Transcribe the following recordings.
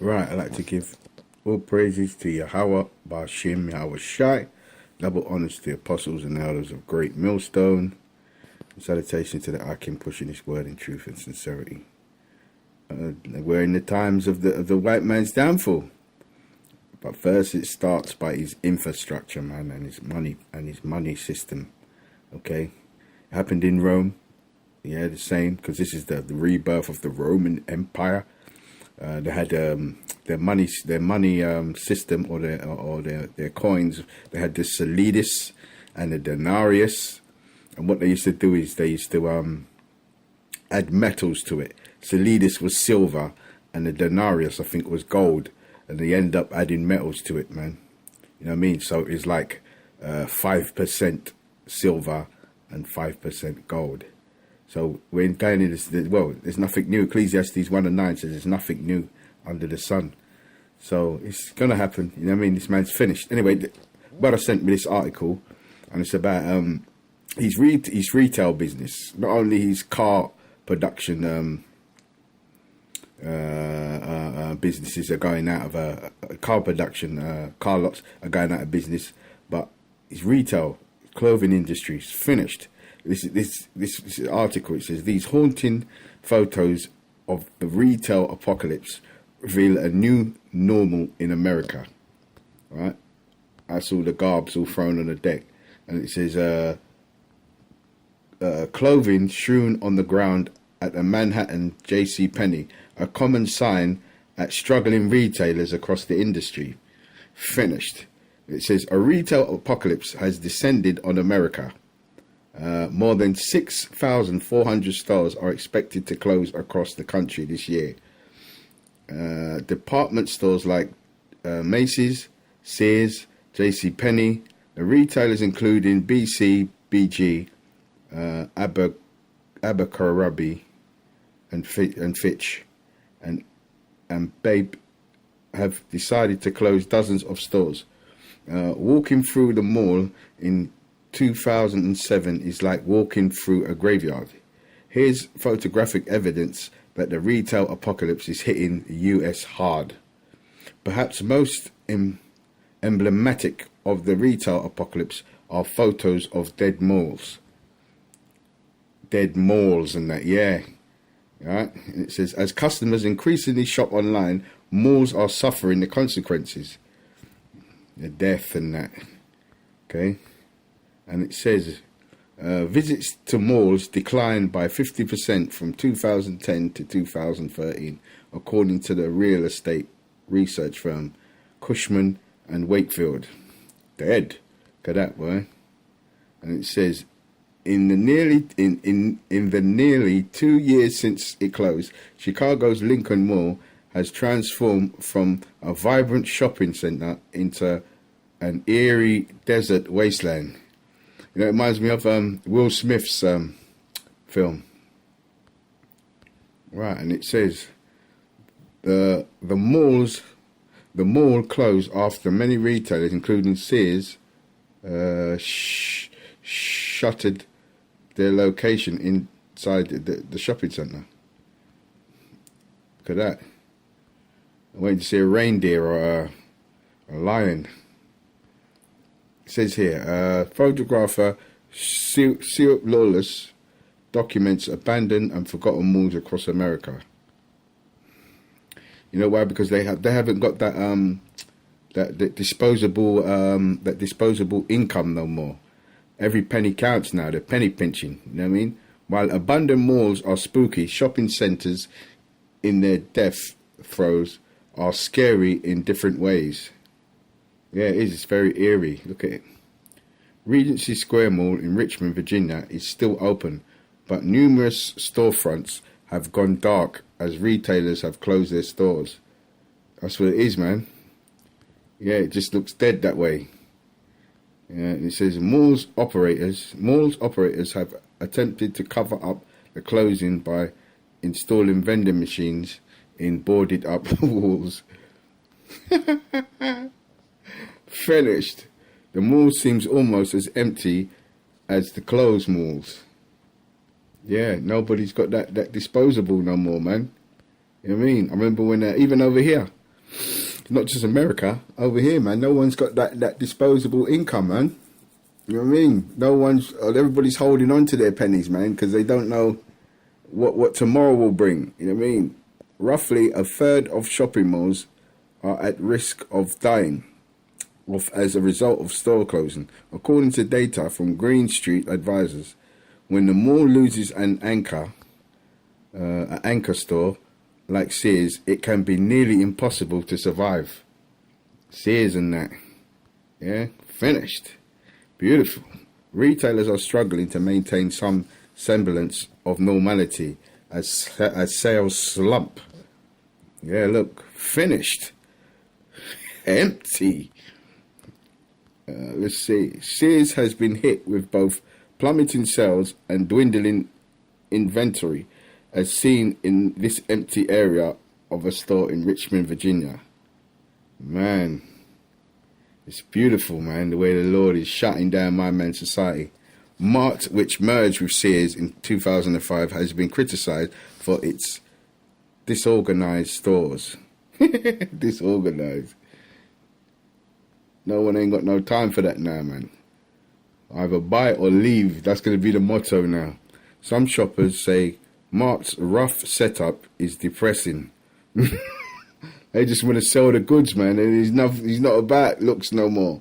Right, I'd like to give all praises to Yahweh, Ba'ashem, Yahweh Shai, double honors to the apostles and elders of Great Millstone, and salutation to the Akim pushing his word in truth and sincerity. We're in the times of the white man's downfall. But first it starts by his infrastructure, man, and his money system. Okay? It happened in Rome. Yeah, the same, because this is the rebirth of the Roman Empire. They had their money system, or their coins. They had the solidus and the denarius, and what they used to do is they used to add metals to it. Solidus was silver, and the denarius, I think, was gold, and they end up adding metals to it, man. You know what I mean? So it's like 5% silver and 5% gold. So we're going in this, well, there's nothing new. Ecclesiastes 1:9 says there's nothing new under the sun. So it's going to happen. You know what I mean? This man's finished. Anyway, brother sent me this article, and it's about his retail business. Not only his car production businesses are going out of car production, car lots are going out of business, but his retail clothing industry is finished. This article, it says these haunting photos of the retail apocalypse reveal a new normal in America. Right? I saw the garbs all thrown on the deck, and it says clothing strewn on the ground at a Manhattan J.C. Penney, a common sign at struggling retailers across the industry. Finished. It says a retail apocalypse has descended on America. More than 6,400 stores are expected to close across the country this year. Department stores like Macy's, Sears, J.C. Penney, the retailers including BC, BG, Abercrombie, and Fitch, and Babe have decided to close dozens of stores. Walking through the mall in 2007 is like walking through a graveyard. Here's photographic evidence that the retail apocalypse is hitting the US hard. Perhaps most emblematic of the retail apocalypse are photos of dead malls. Dead malls and that, yeah. Right? And it says, as customers increasingly shop online, malls are suffering the consequences. The death and that. Okay? And it says, visits to malls declined by 50% from 2010 to 2013, according to the real estate research firm Cushman and Wakefield. Dead. Look at that, boy. And it says, in the nearly 2 years since it closed, Chicago's Lincoln Mall has transformed from a vibrant shopping center into an eerie desert wasteland. You know, it reminds me of Will Smith's film. Right, and it says the mall closed after many retailers, including Sears, shuttered their location inside the shopping centre. Look at that. I'm waiting to see a reindeer or a lion. It says here, photographer Stuart Lawless documents abandoned and forgotten malls across America. You know why? Because they haven't got that disposable income no more. Every penny counts now. They're penny pinching. You know what I mean? While abandoned malls are spooky, shopping centres in their death throes are scary in different ways. Yeah, it is. It's very eerie. Look at it. Regency Square Mall in Richmond, Virginia is still open, but numerous storefronts have gone dark as retailers have closed their stores. That's what it is, man. Yeah, it just looks dead that way. Yeah, it says malls operators have attempted to cover up the closing by installing vending machines in boarded up walls. Finished. The mall seems almost as empty as the closed malls. Yeah, nobody's got that disposable no more, man. You know what I mean? I remember when, even over here, not just America, over here, man. No one's got that disposable income, man. You know what I mean? Everybody's holding on to their pennies, man, because they don't know what tomorrow will bring. You know what I mean? Roughly a third of shopping malls are at risk of dying as a result of store closing. According to data from Green Street Advisors, when the mall loses an anchor store like Sears, it can be nearly impossible to survive. Sears and that. Yeah, finished. Beautiful. Retailers are struggling to maintain some semblance of normality as sales slump. Yeah, look, finished. Empty. Let's see. Sears has been hit with both plummeting sales and dwindling inventory, as seen in this empty area of a store in Richmond, Virginia. Man, it's beautiful, man, the way the Lord is shutting down my man's society. Mart, which merged with Sears in 2005, has been criticised for its disorganised stores. Disorganised. No one ain't got no time for that now, man. Either buy or leave. That's going to be the motto now. Some shoppers say Mart's rough setup is depressing. They just want to sell the goods, man. And he's not about looks no more.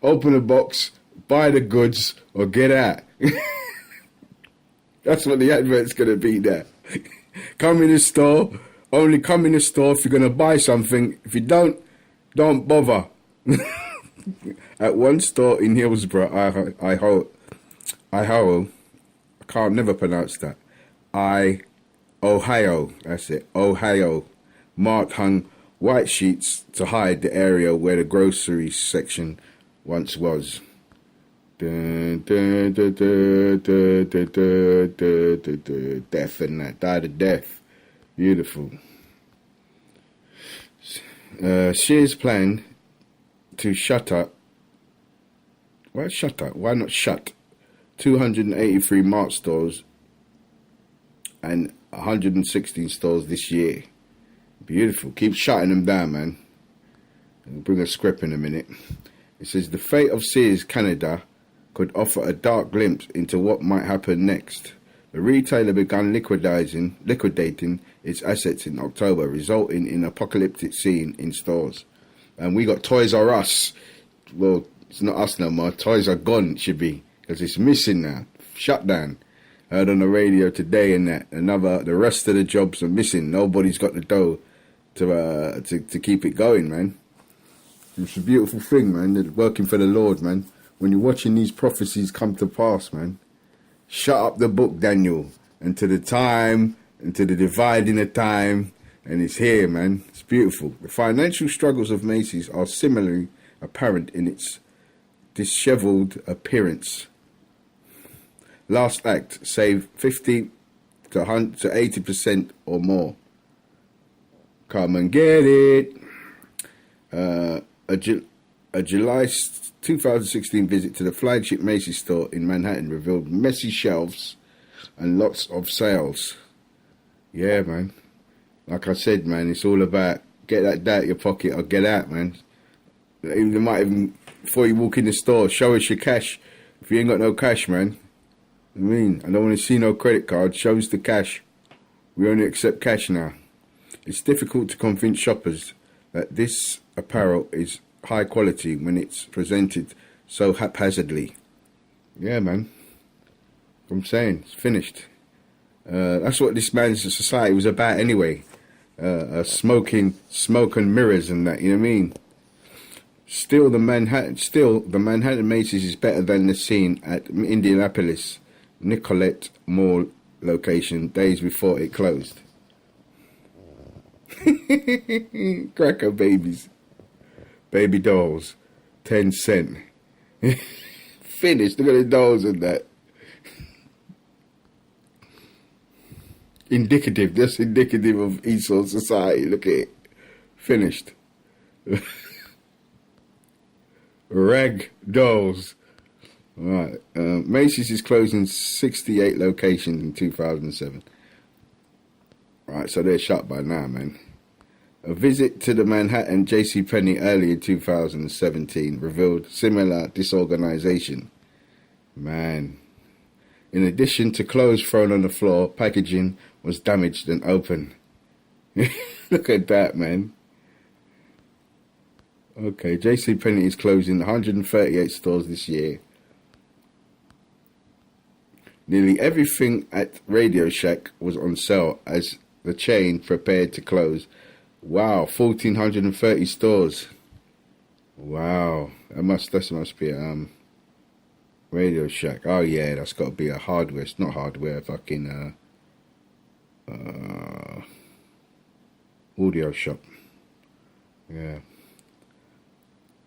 Open a box, buy the goods, or get out. That's what the advert's going to be there. Come in the store. Only come in the store if you're going to buy something. If you don't bother. At one store in Hillsborough, I can't never pronounce that. Ohio, that's it, Ohio. Mart hung white sheets to hide the area where the grocery section once was. Death and that, died of death. Beautiful. Sears plan to shutter. Why shutter? Why not shut 283 Mart stores and 116 stores this year? Beautiful. Keep shutting them down, man. We'll bring a script in a minute. It says the fate of Sears Canada could offer a dark glimpse into what might happen next. The retailer began liquidating its assets in October, resulting in an apocalyptic scene in stores. And we got Toys R Us. Well, it's not us no more. Toys are gone, it should be, because it's missing now. Shut down. Heard on the radio today and that. The rest of the jobs are missing. Nobody's got the dough to keep it going, man. It's a beautiful thing, man. Working for the Lord, man. When you're watching these prophecies come to pass, man. Shut up the book, Daniel. And to the time, and to the dividing of time. And it's here, man. It's beautiful. The financial struggles of Macy's are similarly apparent in its disheveled appearance. Last act, save 50 to 80% or more. Come and get it. A July 2016 visit to the flagship Macy's store in Manhattan revealed messy shelves and lots of sales. Yeah, man. Like I said, man, it's all about get that out of your pocket or get out, man. They might even, before you walk in the store, show us your cash. If you ain't got no cash, man. I mean, I don't want to see no credit card. Show us the cash. We only accept cash now. It's difficult to convince shoppers that this apparel is high quality when it's presented so haphazardly. Yeah, man. I'm saying, it's finished. That's what this man's society was about anyway. Smoke and mirrors and that, you know what I mean? Still the Manhattan Macy's is better than the scene at Indianapolis Nicollet Mall location days before it closed. Cracker babies. Baby dolls. 10 cents. Finished. Look at the dolls and that. Indicative. That's indicative of Esau society. Look at it. Finished. Rag dolls. Right. Macy's is closing 68 locations in 2007. Right, so they're shut by now, man. A visit to the Manhattan JCPenney early in 2017 revealed similar disorganization. Man. In addition to clothes thrown on the floor, packaging was damaged and open. Look at that, man. Okay, JCPenney is closing 138 stores this year. Nearly everything at Radio Shack was on sale as the chain prepared to close. Wow, 1,430 stores. Wow, that must be Radio Shack. Oh yeah, that's got to be a hardware. It's not hardware, fucking audio shop. Yeah.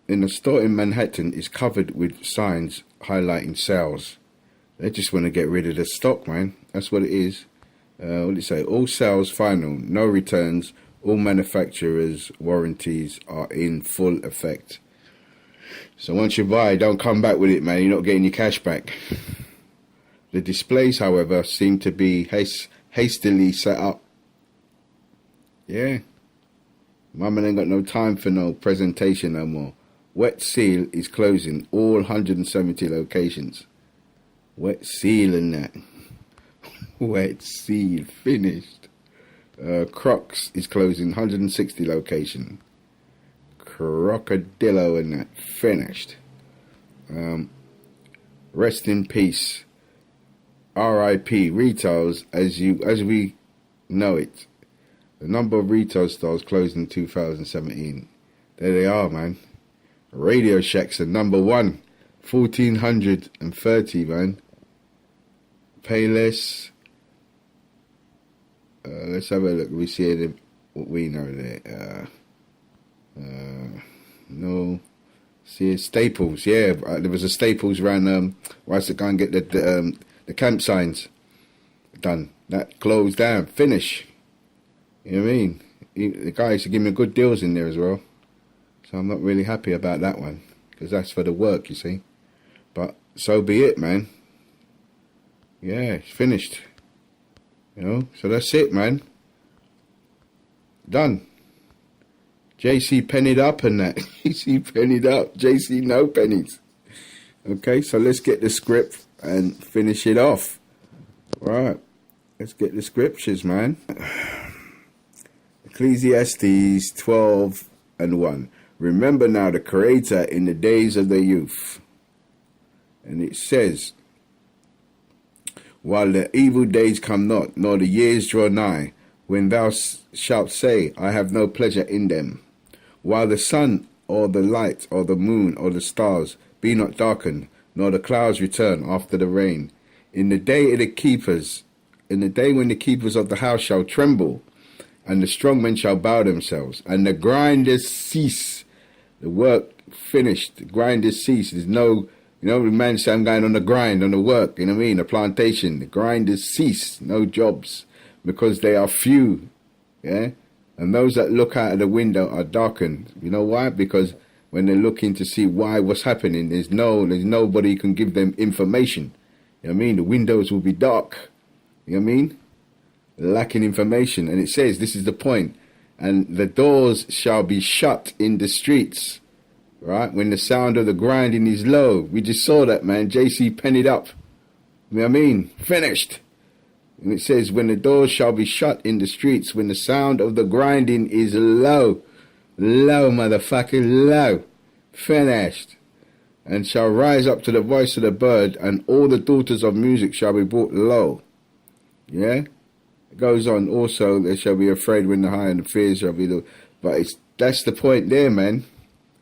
In the store in Manhattan is covered with signs highlighting sales. They just want to get rid of the stock, man. That's what it is. What did it say? All sales final, no returns. All manufacturers' warranties are in full effect. So once you buy, don't come back with it, man. You're not getting your cash back. The displays, however, seem to be hastily set up. Yeah. Mama ain't got no time for no presentation no more. Wet Seal is closing all 170 locations. Wet Seal and that. Wet Seal finished. Crocs is closing 160 locations. Crocodilo and that finished. Rest in peace. R.I.P. Retails as we know it. The number of retail stores closed in 2017. There they are, man. Radio Shacks are number one. 1,430, man. Payless. Let's have a look. We see what we know there. No. See Staples. Yeah, there was a Staples around. Why's it go and get the camp signs done? That closed down. Finish. You know what I mean? The guy used to give me good deals in there as well. So I'm not really happy about that one because that's for the work, you see. But so be it, man. Yeah, it's finished. You know, so that's it, man. Done. JC pennied up and that. JC pennied up. JC no pennies. Okay, so let's get the script and finish it off. Right. Let's get the scriptures, man. Ecclesiastes 12:1. Remember now the Creator in the days of the youth. And it says, while the evil days come not, nor the years draw nigh, when thou shalt say, I have no pleasure in them. While the sun or the light or the moon or the stars be not darkened, nor the clouds return after the rain. In the day of the keepers, in the day when the keepers of the house shall tremble, and the strong men shall bow themselves, and the grinders cease. The work finished, the grinders cease. There's no, the man say I'm going on the grind, on the work, you know what I mean, the plantation. The grinders cease, no jobs, because they are few, yeah? And those that look out of the window are darkened. You know why? Because when they're looking to see what's happening, there's nobody can give them information. You know what I mean? The windows will be dark. You know what I mean? Lacking information. And it says, this is the point, and the doors shall be shut in the streets, right? When the sound of the grinding is low. We just saw that, man. JC pennied up. You know what I mean? Finished. And it says, when the doors shall be shut in the streets, when the sound of the grinding is low. Low, motherfucker, low. Finished. And shall rise up to the voice of the bird, and all the daughters of music shall be brought low. Yeah? It goes on, also, they shall be afraid when the high and the fears shall be low. But that's the point there, man.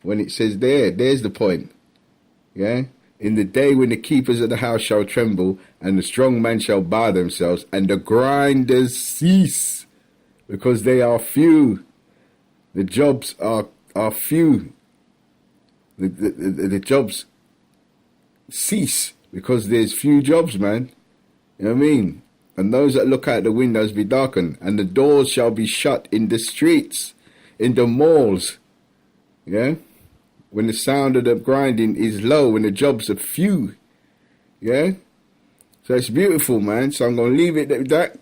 When it says there's the point. Yeah? In the day when the keepers of the house shall tremble, and the strong men shall bow themselves, and the grinders cease, because they are few. The jobs are few. The jobs cease, because there's few jobs, man. You know what I mean? And those that look out the windows be darkened, and the doors shall be shut in the streets, in the malls. Yeah? When the sound of the grinding is low, when the jobs are few. Yeah? So it's beautiful, man. So I'm going to leave it at that.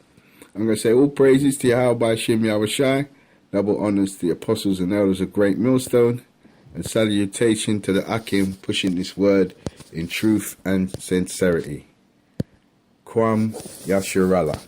I'm going to say all praises to Yahweh Shem Yahweh Shai. Double honors to the apostles and elders of Great Millstone, and salutation to the Akim pushing this word in truth and sincerity. Kwam Yasharallah.